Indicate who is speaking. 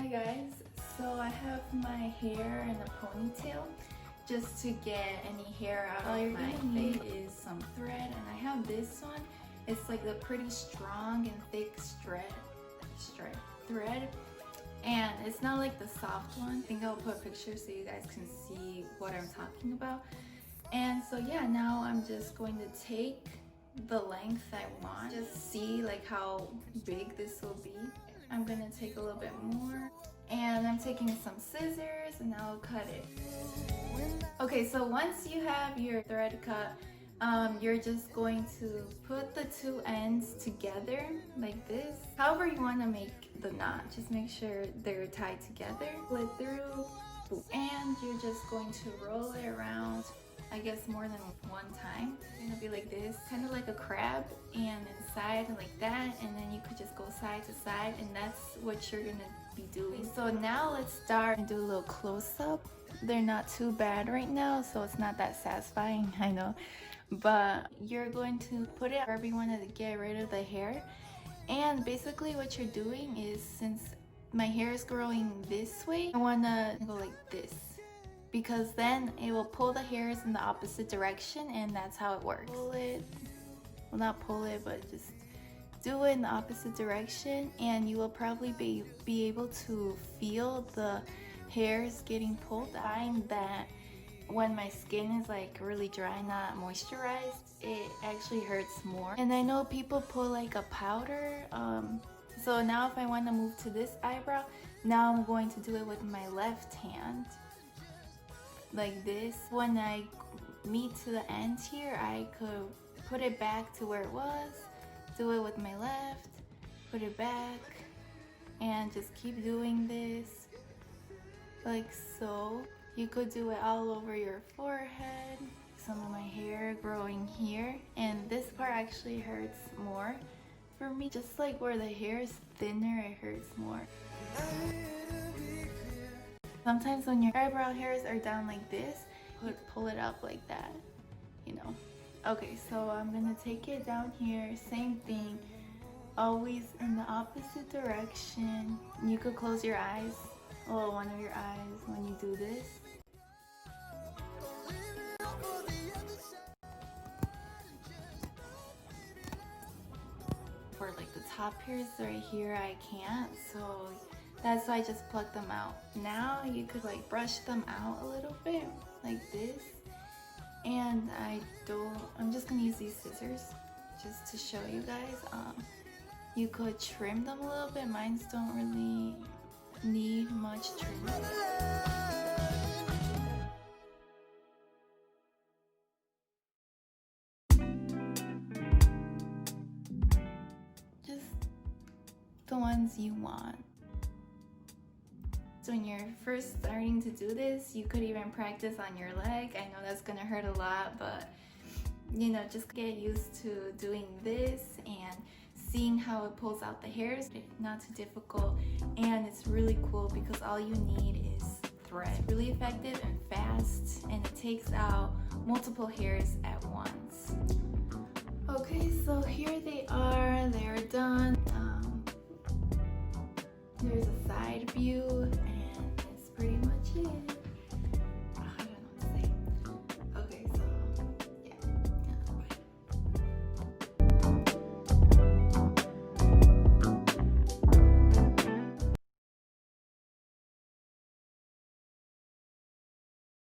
Speaker 1: Hi guys, so I have my hair in a ponytail just to get any hair out of my face. Is some thread, and I have this one. It's like a pretty strong and thick thread, and it's not like the soft one. I think I'll put pictures so you guys can see what I'm talking about. And so yeah, now I'm just going to take the length I want, just see like how big this will be. I'm gonna take a little bit more, and I'm taking some scissors and I'll cut it. Okay, so once you have your thread cut, you're just going to put the two ends together like this. However you want to make the knot, just make sure they're tied together. Pull it through, and you're just going to roll it around, I guess more than one time. It's gonna be like this, kind of like a crab, and inside like that, and then you could just go side to side, and that's what you're gonna be doing. So now let's start and do a little close-up. They're not too bad right now, so it's not that satisfying, I know, but you're going to put it wherever you want to get rid of the hair. And basically what you're doing is, since my hair is growing this way, I want to go like this, because then it will pull the hairs in the opposite direction, and that's how it works. Pull it, well, not pull it, but just do it in the opposite direction, and you will probably be able to feel the hairs getting pulled. I find that when my skin is like really dry, not moisturized, it actually hurts more. And I know people put like a powder, so now if I want to move to this eyebrow, now I'm going to do it with my left hand like this. When I meet to the end here, I could put it back to where it was, do it with my left, put it back, and just keep doing this like so. You could do it all over your forehead. Some of my hair growing here, and this part actually hurts more for me. Just like where the hair is thinner, it hurts more. Sometimes when your eyebrow hairs are down like this, pull it up like that, you know. Okay, so I'm gonna take it down here, same thing, always in the opposite direction. You could close your eyes, well, one of your eyes when you do this. For like the top hairs right here, I can't, so that's why I just pluck them out. Now you could like brush them out a little bit like this, and I'm just gonna use these scissors just to show you guys. You could trim them a little bit. Mine don't really need much trimming. Just the ones you want. So when you're first starting to do this, you could even practice on your leg. I know that's gonna hurt a lot, but you know, just get used to doing this and seeing how it pulls out the hairs. Not too difficult, and it's really cool because all you need is thread. It's really effective and fast, and it takes out multiple hairs at once. Okay, so here they are, they're done. There's a side view,